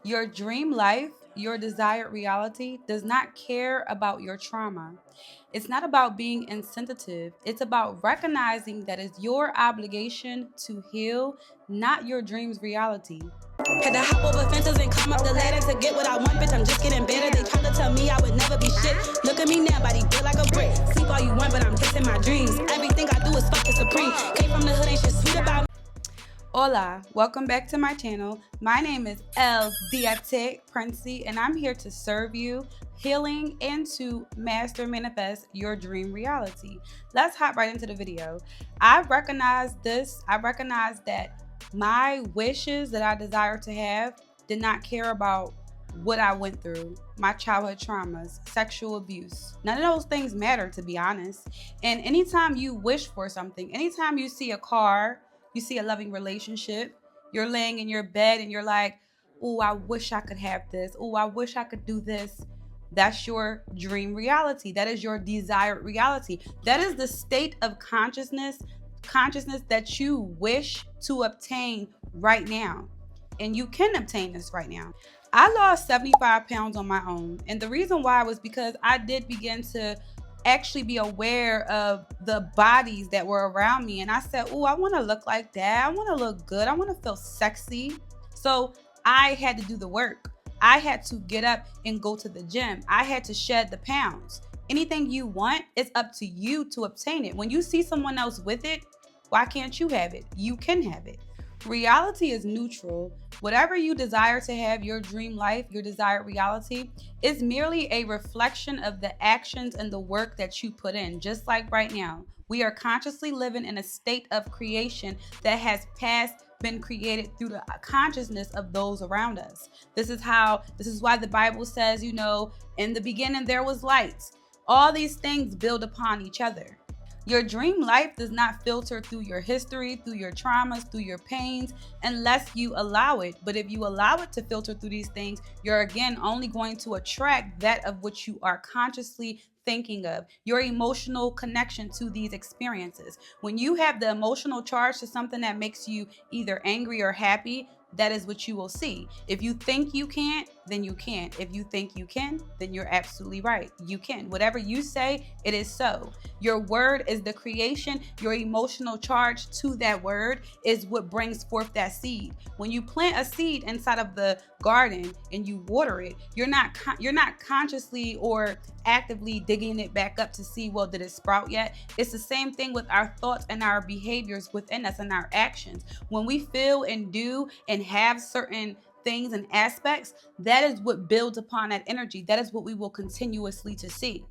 Your dream life, your desired reality, does not care about your trauma. It's not about being insensitive. It's about recognizing that it's your obligation to heal, not your dream's reality. Had to hop over fences and climb up the ladder to get what I want, bitch. I'm just getting better. They tried to tell me I would never be shit. Look at me now, body built like a brick. Sleep all you want, but I'm chasing my dreams. Everything I do is fucking supreme. Came from the hood, ain't shit sweet about me. Hola, welcome back to my channel. My name is Deity, Princey, and I'm here to serve you healing and to master manifest your dream reality. Let's hop right into the video. I recognize that my wishes that I desire to have did not care about what I went through, my childhood traumas, sexual abuse. None of those things matter, to be honest. And anytime you wish for something, anytime you see a car, you see a loving relationship, you're laying in your bed and you're like, oh, I wish I could have this. Oh, I wish I could do this. That's your dream reality. That is your desired reality. That is the state of consciousness that you wish to obtain right now. And you can obtain this right now. I lost 75 pounds on my own. And the reason why was because I did begin to actually be aware of the bodies that were around me. And I said, oh, I want to look like that. I want to look good. I want to feel sexy. So I had to do the work. I had to get up and go to the gym. I had to shed the pounds. Anything you want, it's up to you to obtain it. When you see someone else with it, why can't you have it? You can have it. Reality is neutral. Whatever you desire to have, your dream life, your desired reality, is merely a reflection of the actions and the work that you put in. Just like right now, we are consciously living in a state of creation that has been created through the consciousness of those around us. This is why the Bible says, in the beginning there was light. All these things build upon each other. Your dream life does not filter through your history, through your traumas, through your pains, unless you allow it. But if you allow it to filter through these things, you're again only going to attract that of which you are consciously thinking of, your emotional connection to these experiences. When you have the emotional charge to something that makes you either angry or happy, that is what you will see. If you think you can't, then you can't. If you think you can, then you're absolutely right. You can. Whatever you say, it is so. Your word is the creation. Your emotional charge to that word is what brings forth that seed. When you plant a seed inside of the garden and you water it, you're not consciously or actively digging it back up to see, well, did it sprout yet? It's the same thing with our thoughts and our behaviors within us and our actions. When we feel and do and have certain things and aspects, that is what builds upon that energy. That is what we will continuously to see.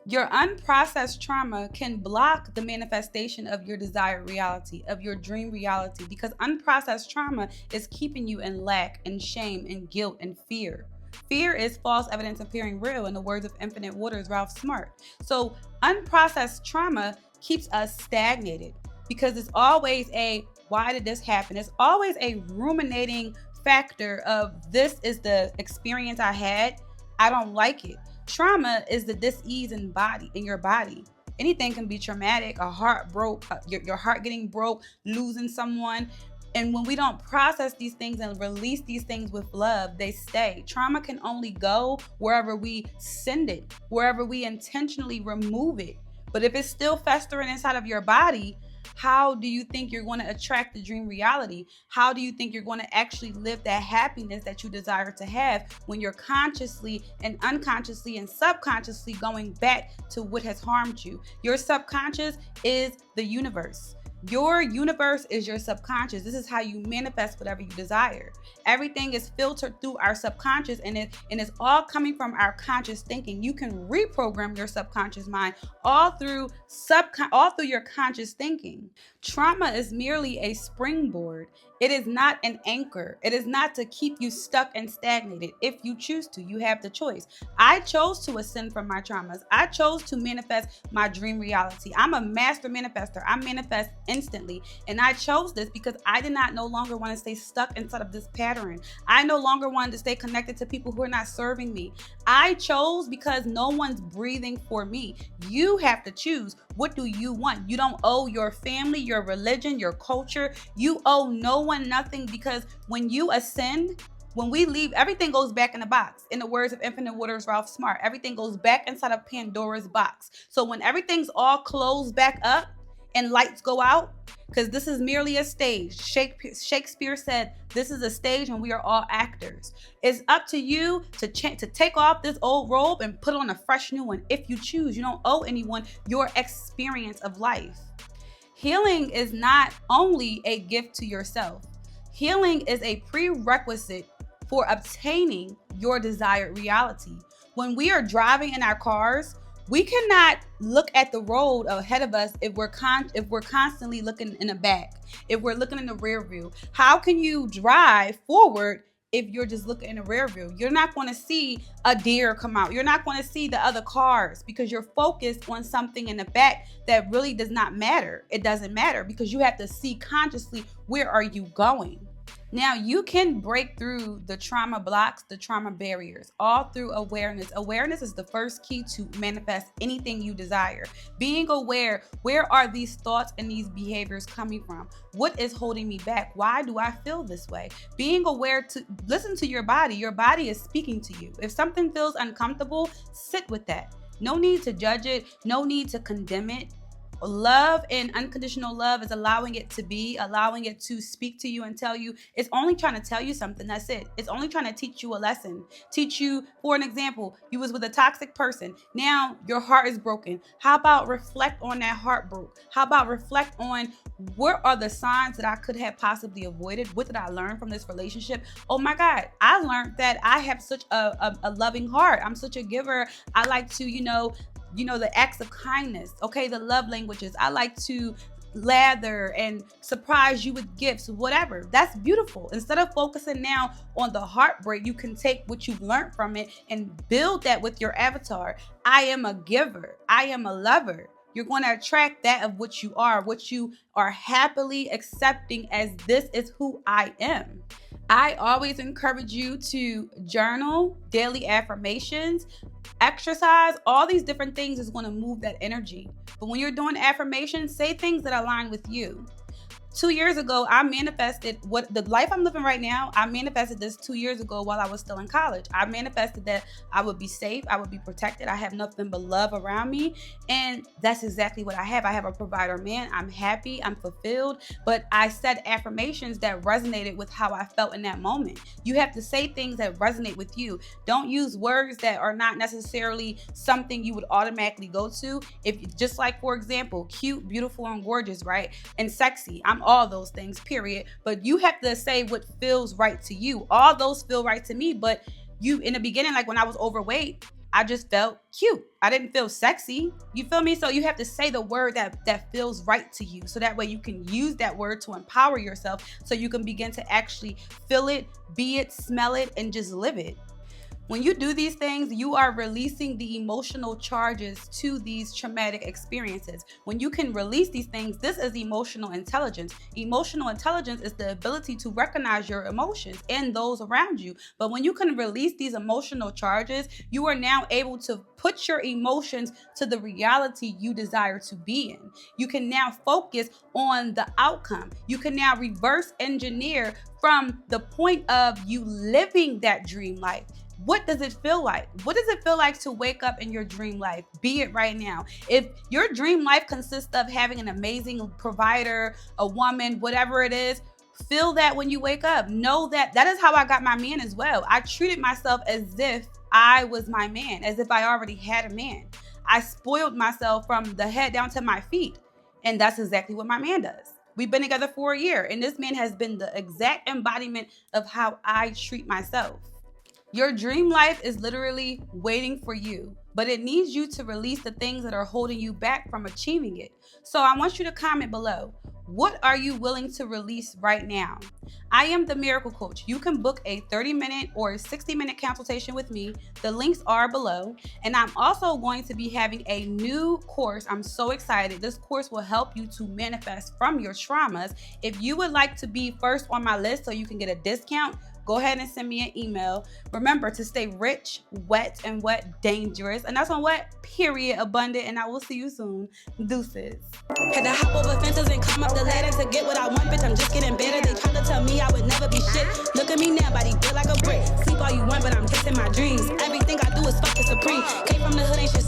Your unprocessed trauma can block the manifestation of your desired reality, of your dream reality, because unprocessed trauma is keeping you in lack and shame and guilt and fear. Fear is false evidence appearing real, in the words of Infinite Waters, Ralph Smart. So unprocessed trauma keeps us stagnated because it's always a, why did this happen? It's always a ruminating factor of, this is the experience I had, I don't like it. Trauma is the dis-ease in your body. Anything can be traumatic, a heart broke, your heart getting broke, losing someone. And when we don't process these things and release these things with love, they stay. Trauma can only go wherever we send it, wherever we intentionally remove it. But if it's still festering inside of your body, how do you think you're going to attract the dream reality? How do you think you're going to actually live that happiness that you desire to have when you're consciously and unconsciously and subconsciously going back to what has harmed you? Your subconscious is the universe. Your universe is your subconscious. This is how you manifest whatever you desire. Everything is filtered through our subconscious, and it's all coming from our conscious thinking. You can reprogram your subconscious mind all through your conscious thinking. Trauma is merely a springboard. It is not an anchor. It is not to keep you stuck and stagnated. If you choose to, you have the choice. I chose to ascend from my traumas. I chose to manifest my dream reality. I'm a master manifester. I manifest instantly. And I chose this because I did not no longer want to stay stuck inside of this pattern. I no longer wanted to stay connected to people who are not serving me. I chose because no one's breathing for me. You have to choose. What do you want? You don't owe your family, your religion, your culture. You owe no one nothing, because when you ascend, When we leave, everything goes back in the box. In the words of Infinite Waters, Ralph Smart, everything goes back inside of Pandora's box. So when everything's all closed back up and lights go out, because this is merely a stage. Shakespeare said, this is a stage and we are all actors. It's up to you to take off this old robe and put on a fresh new one if you choose. You don't owe anyone your experience of life. Healing is not only a gift to yourself. Healing is a prerequisite for obtaining your desired reality. When we are driving in our cars, we cannot look at the road ahead of us if we're constantly looking in the back, if we're looking in the rear view. How can you drive forward if you're just looking in the rear view? You're not going to see a deer come out. You're not going to see the other cars because you're focused on something in the back that really does not matter. It doesn't matter because you have to see consciously, where are you going? Now, you can break through the trauma blocks, the trauma barriers, all through awareness. Awareness is the first key to manifest anything you desire. Being aware, where are these thoughts and these behaviors coming from? What is holding me back? Why do I feel this way? Being aware to listen to your body. Your body is speaking to you. If something feels uncomfortable, sit with that. No need to judge it. No need to condemn it. Love and unconditional love is allowing it to be, allowing it to speak to you and tell you. It's only trying to tell you something. That's it. It's only trying to teach you a lesson. Teach you, for an example, you was with a toxic person. Now your heart is broken. How about reflect on that heart broke? How about reflect on what are the signs that I could have possibly avoided? What did I learn from this relationship? Oh my God, I learned that I have such a loving heart. I'm such a giver. I like to, the acts of kindness, okay, the love languages. I like to lather and surprise you with gifts, whatever. That's beautiful. Instead of focusing now on the heartbreak, you can take what you've learned from it and build that with your avatar. I am a giver. I am a lover. You're going to attract that of what you are happily accepting as this is who I am. I always encourage you to journal, daily affirmations, exercise. All these different things is going to move that energy. But when you're doing affirmations, say things that align with you. 2 years ago, I manifested what the life I'm living right now. I manifested this 2 years ago while I was still in college. I manifested that I would be safe. I would be protected. I have nothing but love around me. And that's exactly what I have. I have a provider man. I'm happy. I'm fulfilled. But I said affirmations that resonated with how I felt in that moment. You have to say things that resonate with you. Don't use words that are not necessarily something you would automatically go to. If just like, for example, cute, beautiful, and gorgeous, right? And sexy. I'm all those things, period. But you have to say what feels right to you. All those feel right to me, but you, in the beginning, like when I was overweight, I just felt cute. I didn't feel sexy. You feel me? So you have to say the word that feels right to you. So that way you can use that word to empower yourself so you can begin to actually feel it, be it, smell it, and just live it. When you do these things, you are releasing the emotional charges to these traumatic experiences. When you can release these things, this is emotional intelligence. Emotional intelligence is the ability to recognize your emotions and those around you. But when you can release these emotional charges, you are now able to put your emotions to the reality you desire to be in. You can now focus on the outcome. You can now reverse engineer from the point of you living that dream life. What does it feel like? What does it feel like to wake up in your dream life? Be it right now. If your dream life consists of having an amazing provider, a woman, whatever it is, feel that when you wake up. Know that that is how I got my man as well. I treated myself as if I was my man, as if I already had a man. I spoiled myself from the head down to my feet. And that's exactly what my man does. We've been together for a year, and this man has been the exact embodiment of how I treat myself. Your dream life is literally waiting for you, but it needs you to release the things that are holding you back from achieving it. So I want you to comment below. What are you willing to release right now? I am the Miracle Coach. You can book a 30-minute or 60-minute consultation with me. The links are below. And I'm also going to be having a new course. I'm so excited. This course will help you to manifest from your traumas. If you would like to be first on my list so you can get a discount, go ahead and send me an email. Remember to stay rich, wet, and what dangerous. And that's on what? Period. Abundant. And I will see you soon. Deuces. Had to hop over fences and climb up the ladder to get what I want, bitch, I'm just getting better. They tried to tell me I would never be shit. Look at me now, body built like a brick. Sleep all you want, but I'm chasing my dreams. Everything I do is fucking supreme. Came from the hood, ain't shit